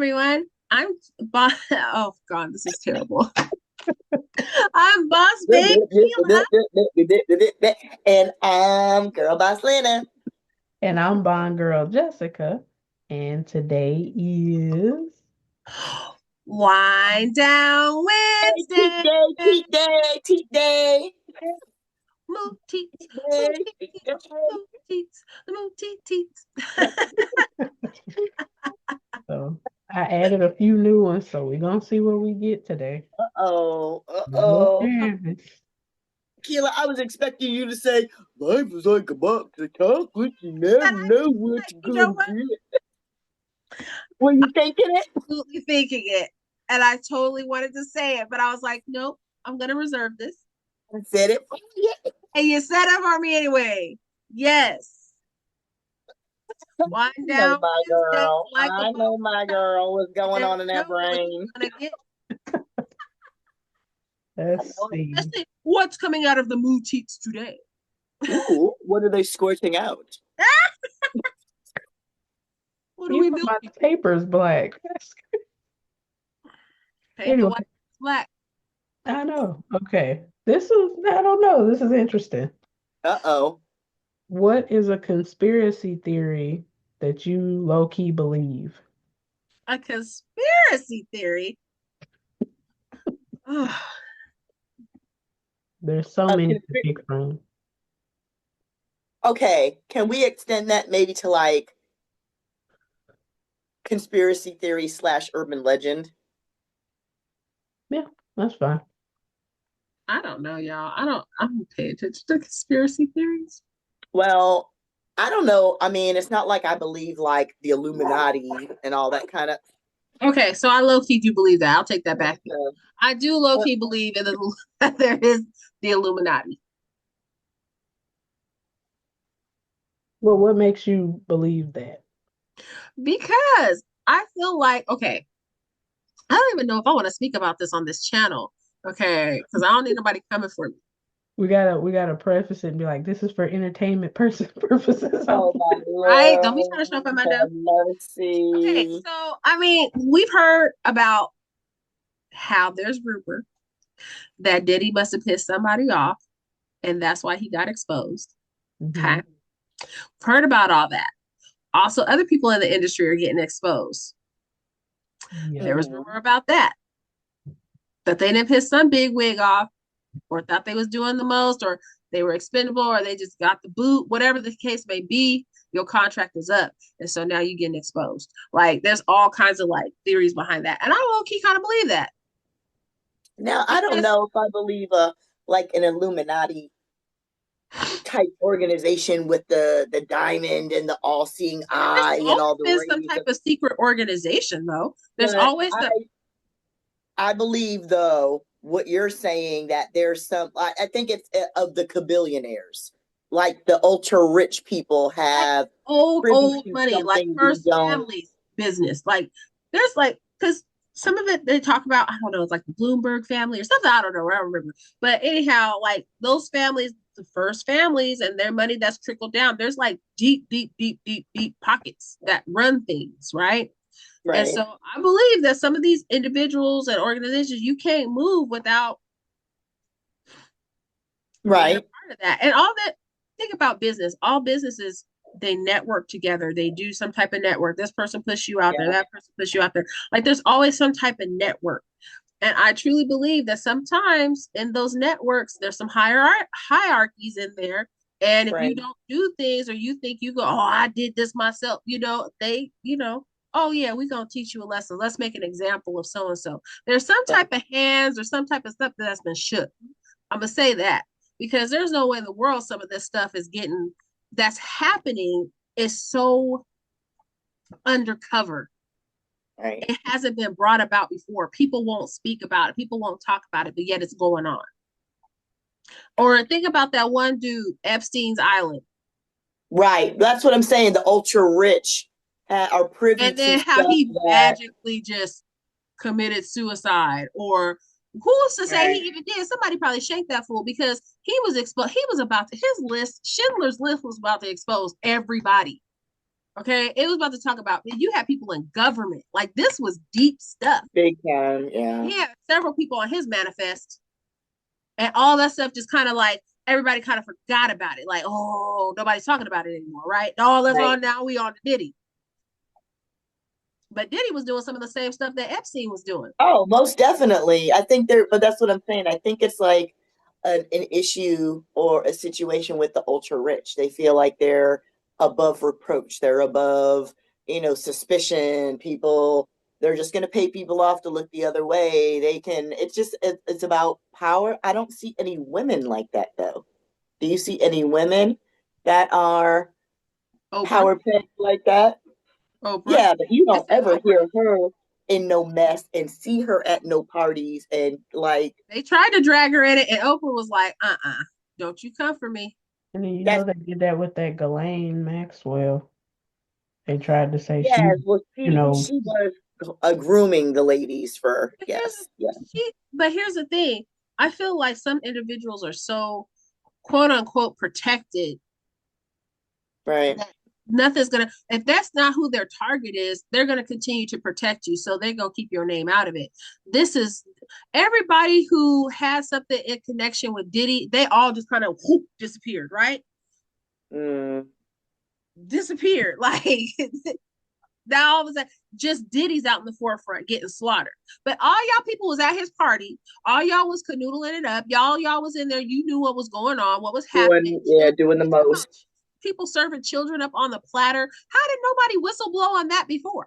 everyone. I'm Boss. Oh God, this is terrible. I'm Boss Babe Keila. And I'm Girl Boss Lena. And I'm Bond Girl Jessica. And today is Wind down Hey, cheat Wednesday. day, cheat day, cheat day. Move teats, move Day, teats, cheat day. move teats, move teats. so I added a few new ones, so we're gonna see what we get today. Uh-oh, Little uh-oh. canvas. Keila, I was expecting you to say, life is like a box of chocolates. You never And I know was what like, you're you know going what? to get. Were you thinking it? Absolutely thinking it, and I totally wanted to say it, but I was like, nope, I'm gonna reserve this. I said it for you. And you set up for me anyway. Yes. Wind I know down my Wednesday girl. like a I box know my of chocolate. girl. What's You going never on in know that what brain? you're gonna get. I Let's know it. see. Especially what's coming out of the moo teats today. Ooh, what are they scorching out? What are we Even my milking? paper's black. Paint the Anyway, white black. I know. Okay. I don't know. This is interesting. Uh-oh. What is a conspiracy theory that you low-key believe? A conspiracy theory. Oh, There's so A many to conspiracy. pick from. Okay, can we extend that maybe to like conspiracy theory slash urban legend? Yeah, that's fine. I don't know, y'all. I don't pay attention to conspiracy theories. Well, I don't know. I mean, it's not like I believe like the Illuminati and all that kind of. Okay, so I low key do believe that. I'll take that back. I do low Uh, key believe in the that there is the Illuminati. Well, what makes you believe that? Because I feel like, okay, I don't even know if I want to speak about this on this channel. Okay, because I don't need nobody coming for me. We gotta preface it and be like, this is for entertainment purposes oh only. my Right? Don't be trying to show up Lord, at my have nose. Okay, mercy. so I mean, we've heard about how there's rumor that Diddy must have pissed somebody off, and that's why he got exposed. Okay. Hmm. Heard about all that. Also, other people in the industry are getting exposed. Yeah. There was Mhm. rumor about that they didn't piss some big wig off, or thought they was doing the most, or they were expendable, or they just got the boot, whatever the case may be, your contract is up. And so now you're getting exposed. Like there's all kinds of like theories behind that. And I low key kind of believe that Now, I don't because know if I believe like an Illuminati type organization with the diamond and the all-seeing there's eye and always all the been some rings. type of secret organization though. There's But always the I believe though what you're saying that there's some I think it's of the billionaires, like the ultra rich people like have privy old to money, like something we first don't. families business. Like there's like because some of it they talk about, I don't know, it's like the Bloomberg family or something. I don't know, I don't remember. But anyhow, like those families, the first families and their money that's trickled down, there's like deep pockets that run things, right? And Right, so I believe that some of these individuals and organizations you can't move without being a right, part of that. And all that, think about business. All businesses, they network together. They do some type of network. This person puts you out there, yeah, that person puts you out there. Like there's always some type of network. And I truly believe that sometimes in those networks, there's some hierarchies in there. And if you right. don't do things or you think you go, oh, I did this myself, oh yeah, we're gonna teach you a lesson. Let's make an example of so and so. There's some Right. type of hands or some type of stuff that's been shook. I'm gonna say that because there's no way in the world some of this stuff is getting that's happening is so undercover. Right. It hasn't been brought about before. People won't speak about it. People won't talk about it, but yet it's going on. Or think about that one dude, Epstein's Island, Right. That's what I'm saying. The ultra rich are privy and to then how stuff he that. magically just committed suicide. Or who's to say he Right. even did? Somebody probably shanked that fool because he was about to his list. Schindler's List was about to expose everybody. Okay, it was about to talk about you had people in government. Like this was deep stuff. Big time, yeah. He had several people on his manifest, and all that stuff just kind of like everybody kind of forgot about it. Like, oh, nobody's talking about it anymore, right? All that's Right. on now. We on Diddy, but Diddy was doing some of the same stuff that Epstein was doing. Oh, most definitely. I think but that's what I'm saying. I think it's like an issue or a situation with the ultra rich. They feel like they're above reproach. They're above, suspicion. They're just going to pay people off to look the other way. It's about power. I don't see any women like that though. Do you see any women that are Oprah, power packed like that? Oprah. Yeah, but you I don't said ever Oprah. hear her in no mess and see her at no parties and like They tried to drag her in it, and Oprah was like, don't you come for me. And then that's they did that with that Ghislaine Maxwell. They tried to say she, yes. Well, you know, she was grooming the ladies for But yes, yeah, here's the thing. I feel like some individuals are so quote unquote protected right. that nothing's gonna if that's not who their target is, they're gonna continue to protect you. So they're gonna keep your name out of it. This is everybody who has something in connection with Diddy, they all just kind of disappeared, right? Mm. Disappeared. Like now all of a sudden, just Diddy's out in the forefront getting slaughtered. But all y'all people was at his party. All y'all was canoodling it up. Y'all was in there. You knew what was going on, what was happening. Doing the You talking about most. people serving children up on the platter. How did nobody whistle blow on that before?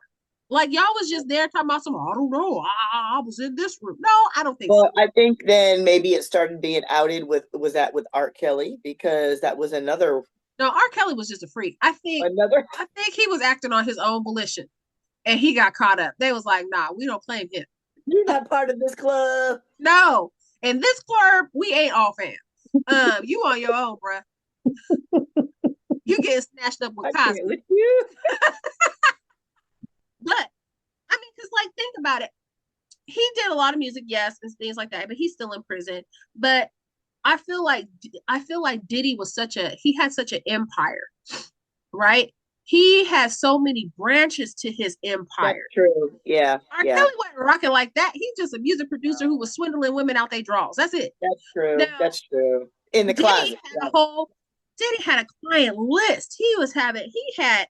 Like y'all was just there talking about some, I don't know. I was in this room. No, I don't think so. Well, I think then maybe it started being outed with Art Kelly because that was No, R. Kelly was just a freak. another I think he was acting on his own volition and he got caught up. They was like, nah, we don't claim him. you're not part of this club. No. In this club, we ain't all fans. You on your own, bruh. You getting snatched up with I can't Cosby. with you. But I mean, because like think about it. He did a lot of music, yes, and things like that, but he's still in prison. But I feel like Diddy was he had such an empire, right? He has so many branches to his That's empire. true. Yeah, R. yeah. Kelly wasn't rocking like that. He's just a music producer who was swindling women out their draws. That's it. That's true. Now, That's true. In the Diddy closet. had a Yeah. whole Diddy had a client list. He had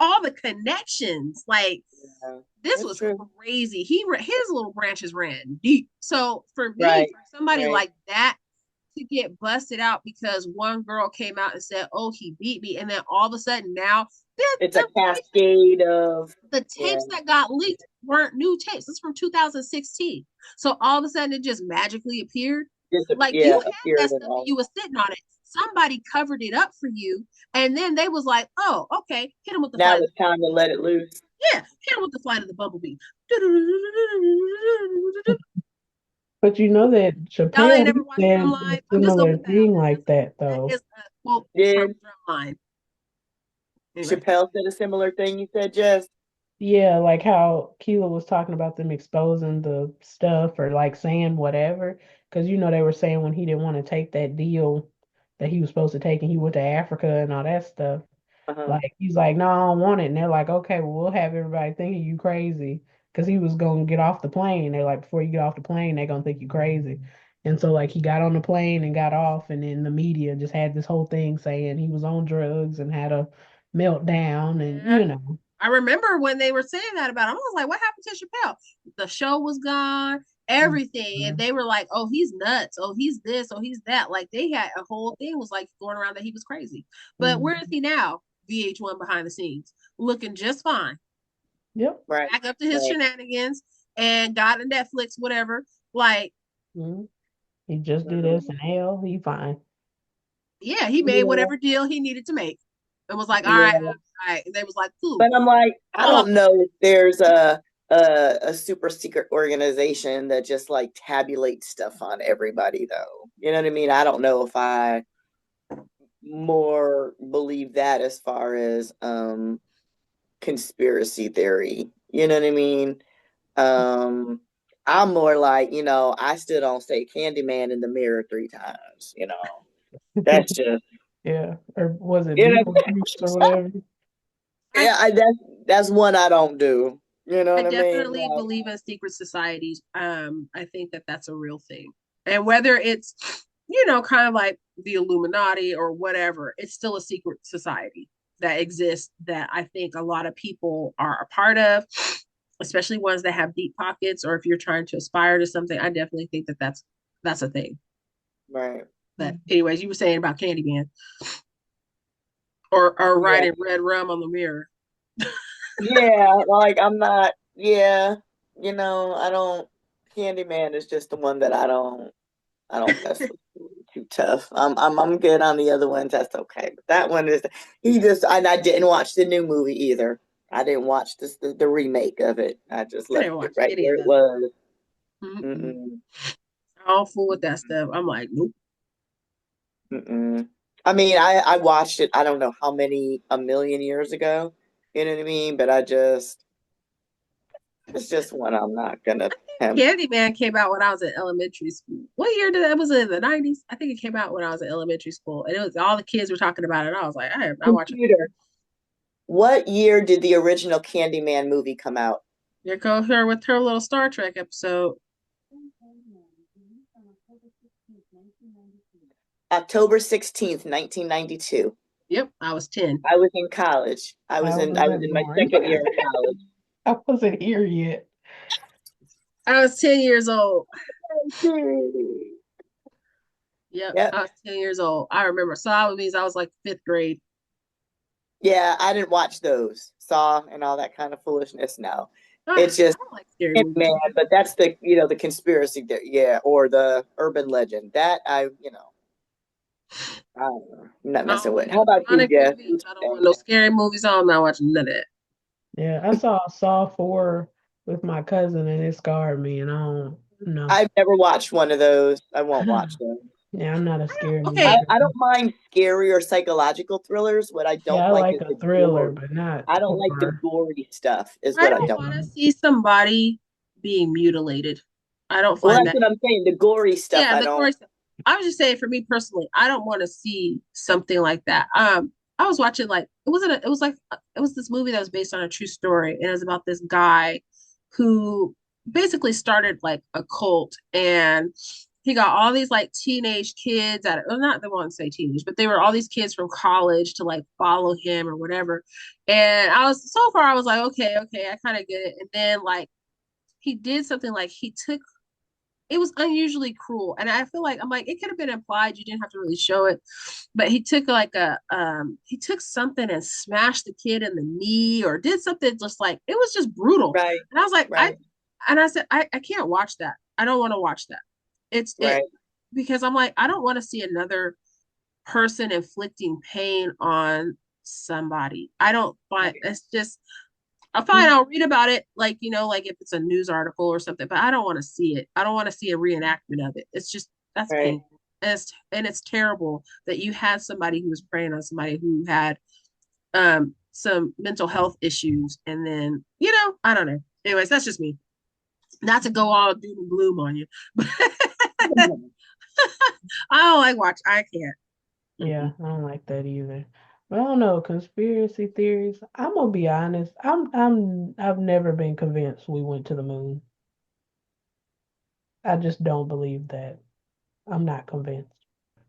all the connections. Like Yeah. this That's was true. crazy. His little branches ran deep. So for me, Right. for somebody Right. like that to get busted out because one girl came out and said, "Oh, he beat me," and then all of a sudden now It's a cascade of the yeah. tapes that got leaked weren't new tapes. It's from 2016. So all of a sudden it just magically appeared. Like you had Appeared that and stuff and all. you was sitting on it. Somebody covered it up for you, and then they was like, "Oh, okay, hit him with the Now flight." it's time to let it loose. Yeah, hit him with the flight of the bumblebee. but you know that Y'all ain't Chappelle, never he watched said a Drumline. I'm just gonna similar put that out thing there. like that That though. is a quote from Did Drumline. Anyway, Chappelle said a similar thing you said, Jess? Yeah, like how Keela was talking about them exposing the stuff or like saying whatever. Because they were saying when he didn't want to take that deal that he was supposed to take and he went to Africa and all that stuff. Uh-huh. Like he's like, no, I don't want it. And they're like, okay, well, we'll have everybody thinking you crazy. Because he was gonna get off the plane. They're like, before you get off the plane, they're gonna think you crazy. And so like he got on the plane and got off, and then the media just had this whole thing saying he was on drugs and had a meltdown and yeah. I remember when they were saying that about him. I was like, what happened to Chappelle? The show was gone, everything. And Mhm. they were like, oh, he's nuts. Oh, he's this. Oh, he's that. Like they had a whole thing was like going around that he was crazy. But where is Mhm. he now? VH1 behind the scenes, looking just fine. Yep. Right. Back up to his Right. shenanigans and got a Netflix, whatever. Like, Mhm. He just do this Mhm. and hell, he fine. yeah, he made Yeah. whatever deal he needed to make. It was like, Yeah. all right. And they was like, cool. But I'm like, I All don't know if there's a super secret organization that just like tabulates stuff on everybody though. You know what I mean? I don't know if I more believe that as far as conspiracy theory. You know what I mean? Um I'm more like, I still don't say Candyman in the mirror 3 times, That's just Yeah. Or was it you know Beetlejuice or whatever? I Yeah, that's one I don't do. You know I what I mean? definitely believe in secret societies. I think that that's a real thing, and whether it's kind of like the Illuminati or whatever, it's still a secret society that exists that I think a lot of people are a part of, especially ones that have deep pockets, or if you're trying to aspire to something. I definitely think that that's a thing. Right. But anyways, you were saying about Candyman or Yeah. writing red rum on the mirror. Yeah, like I'm not, yeah, I don't Candyman is just the one that I don't mess with too tough. I'm good on the other ones, that's okay. But that one is he just and I didn't watch the new movie either. I didn't watch the remake of it. I just I left didn't it watch right any where of it that. was. Mm-mm. Mm-mm, All full with that stuff. I'm like, nope. mm-mm. I mean, I watched it, I don't know how many, a million years ago. You know what I mean? But it's just one I'm not gonna attempt. Candyman came out when I was in elementary school. What year did that? Was it in the 90s? I think it came out when I was in elementary school. And it was all the kids were talking about it. And I was like, I am not watching. Computer. What year did the original Candyman movie come out? Here goes her with her little Star Trek episode. October 16th, 1992. Yep, I was 10. I was in college. I I was in I was wasn't in my born. second year of college. I wasn't here yet. I was 10 years old. Yep, Yep. I was 10 years old. I remember. So that means I was like fifth grade. Yeah, I didn't watch those. Saw and all that kind of foolishness. No. Ah, It's just I don't like scary movies. man, but that's the conspiracy there, yeah, or the urban legend. That I don't know. I'm not I messing don't with. want How no about you, demonic Jess? movies. What I don't you want think? no scary movies. I'm not watching none of that. Yeah, I saw 4 with my cousin and it scarred me and I don't know. I've never watched one of those. I won't watch them. Yeah, I'm not a scary movie Okay, I girl. don't mind scary or psychological thrillers. What I Yeah, don't I like like is a the thriller, gore. but not I don't like the horror. gory stuff, is I what I don't don't want to Mm-mm. see somebody being mutilated. I don't Well, find that's that. what I'm saying. The gory stuff, Yeah, I the don't. gory stuff. I was just saying for me personally, I don't want to see something like that. I was watching like it was this movie that was based on a true story, and it was about this guy who basically started like a cult, and he got all these like teenage kids at well, not the ones say teenage, but they were all these kids from college to like follow him or whatever. And I was so far I was like, okay, I kind of get it. And then like he did something like he took it was unusually cruel. And I feel like I'm like, it could have been implied, you didn't have to really show it. But he took like a he took something and smashed the kid in the knee or did something just like it was just brutal. Right, And I was like, right, I said, I can't watch that. I don't want to watch that. It's it right, because I'm like, I don't want to see another person inflicting pain on somebody. I don't find right, it's just I fine, I'll read about it, like, like if it's a news article or something, but I don't want to see it. I don't want to see a reenactment of it. It's just, that's right. painful. And it's terrible that you had somebody who was preying on somebody who had some mental health issues. And then, I don't know. Anyways, that's just me. Not to go all doom and gloom on you, but I don't like watch. I can't. Yeah, Mm-mm. I don't like that either. But I don't know, conspiracy theories. I'm gonna be honest. I've never been convinced we went to the moon. I just don't believe that. I'm not convinced.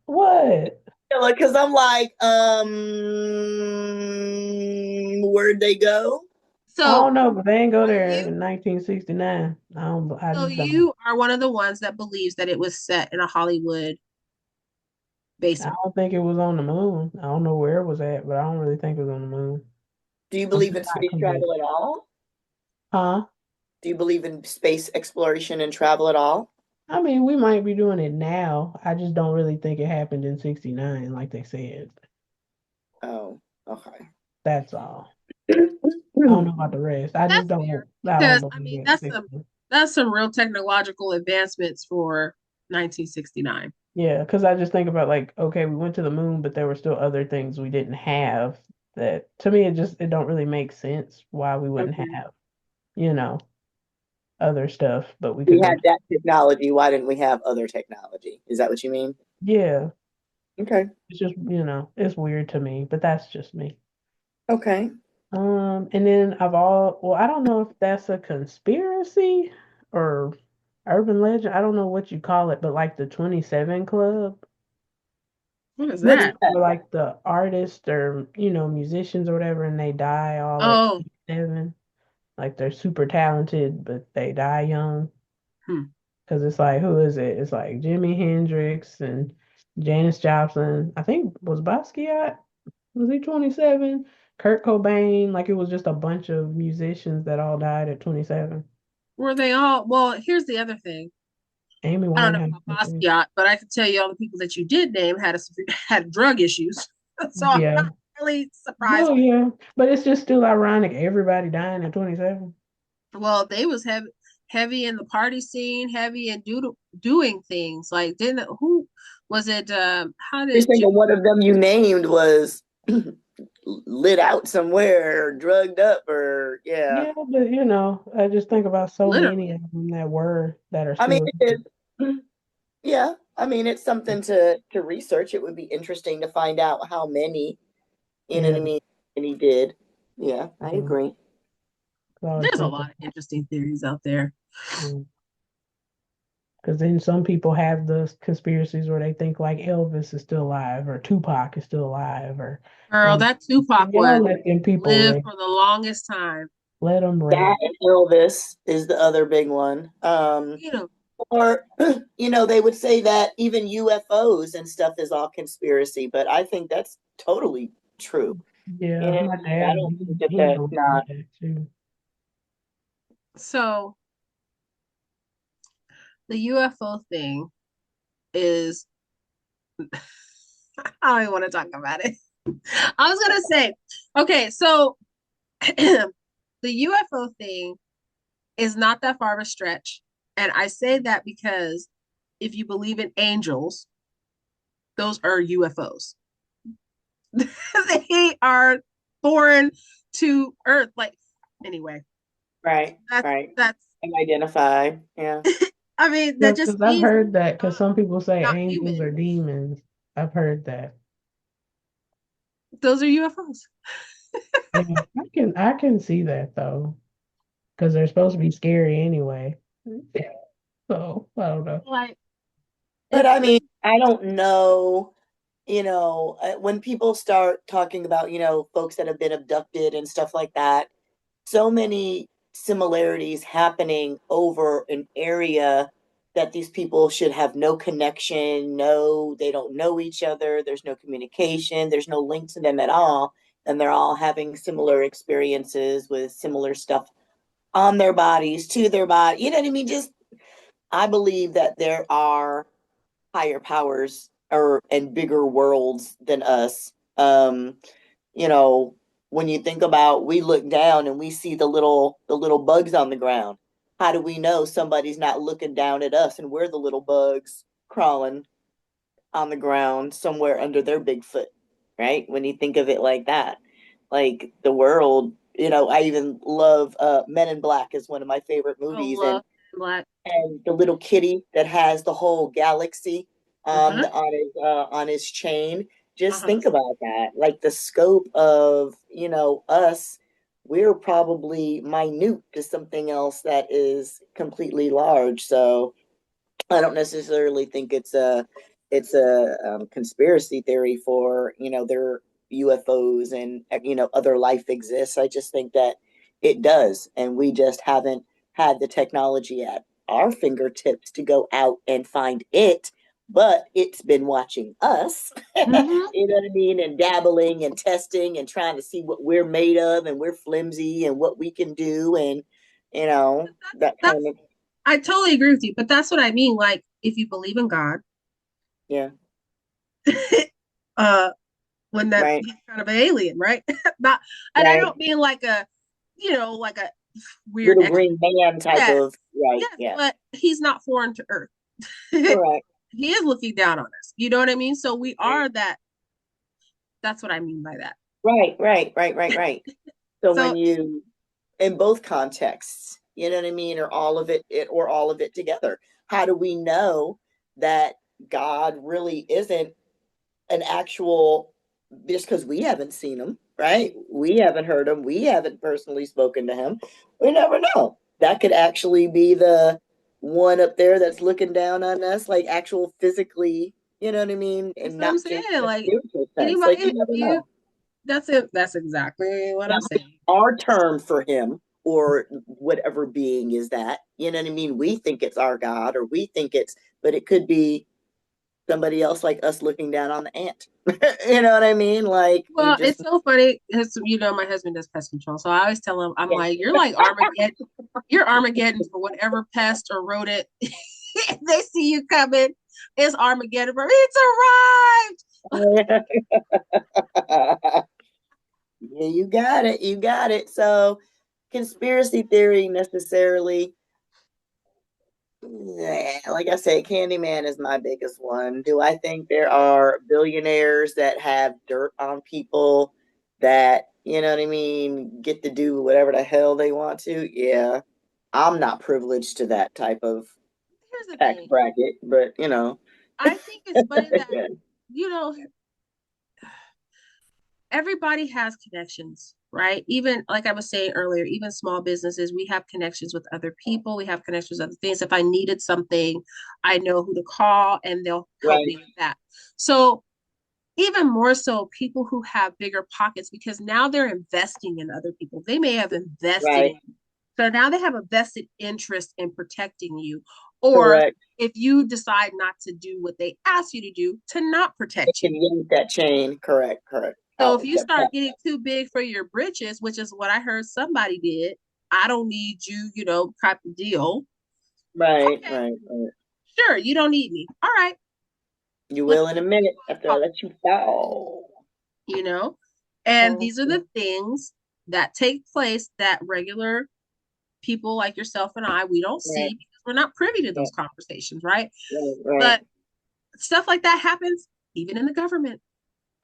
What? Because I'm like, where'd they go? I So don't know, but they ain't go are there you, in 1969. I so just don't. you are one of the ones that believes that it was set in a Hollywood I basement. don't think it was on the moon. I don't know where it was at, but I don't really think it was on the moon. Do you I'm believe just in not space convinced. travel at all? Huh? Do you believe in space exploration and travel at all? I mean, we might be doing it now. I just don't really think it happened in 69, like they said. Oh, okay. That's all. I don't know about the rest. That's fair I don't because I believe mean it. that's some real technological advancements for 1969. Yeah, because I just think about like, okay, we went to the moon, but there were still other things we didn't have that to me it don't really make sense why we wouldn't Okay. have, you know, other stuff, but we We could go had to. that technology. Why didn't we have other technology? Is that what you mean? Yeah, Okay. it's just, it's weird to me, but that's just me. Okay. And then well, I don't know if that's a conspiracy or urban legend. I don't know what you call it, but like the 27 Club, What is What's that? that? where like the artists or, musicians or whatever, and they die all at Oh, 27. Like they're super talented, but they die young. hmm. Because it's like, who is it? It's like Jimi Hendrix and Janis Joplin. I think was Basquiat. Was he 27? Kurt Cobain. Like it was just a bunch of musicians that all died at 27. Were they all? Well, here's the other thing. Amy I don't know Winehouse, I about think. Basquiat, but I can tell you all the people that you did name had drug issues. So I'm Yeah. not really surprised No, by. yeah. But it's just still ironic. Everybody dying at 27. Well, they was heavy in the party scene, heavy in doing things. Like didn't who was it? How Every did single Jimmy? one of them you named was lit out somewhere or drugged up or yeah. Yeah, but I just think about so many Literally. of them that are I mean, still. it is. Yeah, I mean, it's something to research. It would be interesting to find out how many, you know what Yeah. I mean, and he did. Yeah, I Yeah. agree. I always There's a think lot of interesting theories out there. because then some people have the conspiracies where they think like Elvis is still alive or Tupac is still alive or Girl, um that Tupac y'all one let them people lived rest. for the longest time. Let them That rest. and Elvis is the other big one. You know, Or they would say that even UFOs and stuff is all conspiracy, but I think that's totally true. You Yeah, know what my I mean? I dad, don't think that he that's knows not that too. so the UFO thing is I don't even want to talk about it. I was gonna say, okay, so the UFO thing is not that far of a stretch. And I say that because if you believe in angels, those are UFOs. They are foreign to Earth. Like, anyway, right, that's right. that's And identify. Yeah. I mean, Yeah, that just because I've means heard that because not some people say not angels human. are demons. I've heard that. Those are UFOs. Yeah, I can see that though, because they're supposed to be scary anyway. So I don't know. Like But it's I mean, I don't know, when people start talking about, folks that have been abducted and stuff like that, so many similarities happening over an area that these people should have no connection, no, they don't know each other, there's no communication, there's no link to them at all, and they're all having similar experiences with similar stuff on their bodies, to their body. You know what I mean? Just I believe that there are higher powers or and bigger worlds than us. You know, when you think about we look down and we see the little bugs on the ground. How do we know somebody's not looking down at us and we're the little bugs crawling on the ground somewhere under their big foot, right? When you think of it like that. Like the world, I even love Men in Black is one of my favorite oh movies, and love black. the little kitty that has the whole galaxy on Uh-huh. on his chain. Just Uh-huh. think about that. Like the scope of, us, we're probably minute to something else that is completely large. So I don't necessarily think it's a conspiracy theory for their UFOs and other life exists. I just think that it does, and we just haven't had the technology at our fingertips to go out and find it. But it's been watching us, Mm-hmm. you know what I mean, and dabbling and testing and trying to see what we're made of, and we're flimsy and what we can do, and that kind That's of I totally agree with you, but that's what I mean. Like, if you believe in God, yeah, uh, when that right, he's kind of an alien, right? Not, and I right. don't mean like a weird Little extra. green man type Yes, of right, yes, yeah, but he's not foreign to Earth. correct, He is looking down on us. You know what I mean? So we right, are that. That's what I mean by that. right, right, right, right, right. So when So you in both contexts, you know what I mean, or all of it together, how do we know that God really isn't an actual, just because we haven't seen him? right? We haven't heard him. We haven't personally spoken to him. We never know. That could actually be the one up there that's looking down on us, like actual physically, you know what I mean? That's And what I'm not just saying. in a Like spiritual sense. Like, anybody, you never you know. that's it. That's exactly what I'm That might be saying. our term for him or whatever being is that. You know what I mean? We think it's our God or we think it's, but it could be somebody else like us looking down on the ant. You know what I mean? Like you Well, just it's so funny. My husband does pest control, so I always tell him, I'm yeah. like, you're like Armageddon. You're Armageddon for whatever pest or rodent they see you coming. It's Armageddon for it's arrived. Yeah, you got it. You got it. So conspiracy theory necessarily. Yeah, like I said, Candyman is my biggest one. Do I think there are billionaires that have dirt on people that, you know what I mean, get to do whatever the hell they want to? Yeah. I'm not privileged to that type of Here's the tax thing. bracket, but you know. I think it's funny that you know everybody has connections, right? Even like I was saying earlier, even small businesses, we have connections with other people, we have connections with other things. If I needed something, I know who to call and they'll help Right, me with that. So, even more so, people who have bigger pockets because now they're investing in other people. They may have invested right, in you. So now they have a vested interest in protecting you. Or correct. if you decide not to do what they ask you to do, to not It protect you. can yank that chain. Correct, correct. So if Oh, you that start part. getting too big for your britches, which is what I heard somebody did, I don't need you, type of deal. Right, Okay, right, right. sure, you don't need me. All right, You let's will in a minute after I talk, let you fall. you know? And these are Mhm. the things that take place that regular people like yourself and we don't Right, see because we're not privy to those right, conversations, right? right, right. But stuff like that happens even in the government.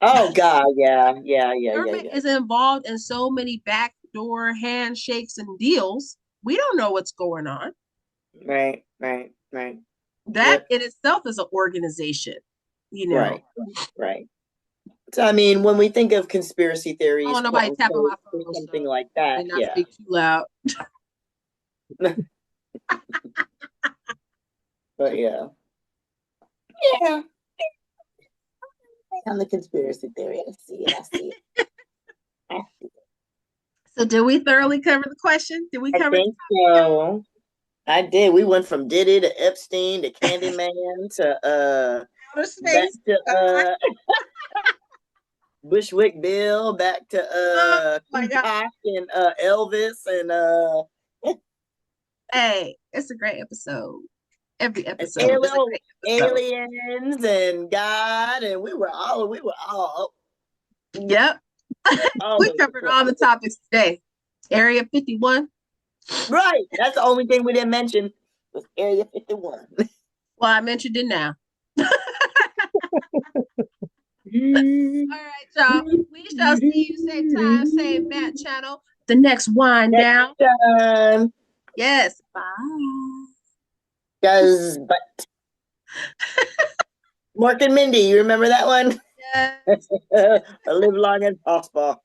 Oh God, yeah, yeah, yeah, yeah, Government yeah. is involved in so many backdoor handshakes and deals. We don't know what's going on. Right, right, right. That Yep, in itself is an organization, you know. right, right. So I mean, when we think of conspiracy I don't theories, want quote nobody tapping unquote, my or phone, something so like they that, not yeah. speak too loud. But yeah, yeah. On the conspiracy theory, I see it. I see it. I see it. So did we thoroughly cover the question? Did we I cover the think so. I did. We went from Diddy to Epstein to Candyman to outer back space? to God. Bushwick Bill, back to Oh my God. Tupac and Elvis and Hey, it's a great episode. Every and episode is a great episode. aliens and God, and we were all Yep. all We over the covered place. all the topics today. Area 51. Right. That's the only thing we didn't mention was Area 51. Well, I mentioned it now. All right, y'all. We shall see you same time, same bat channel. The next wind Next down. time. Yes. Bye. Does but Mork and Mindy, you remember that one? Yes. Live long and prosper.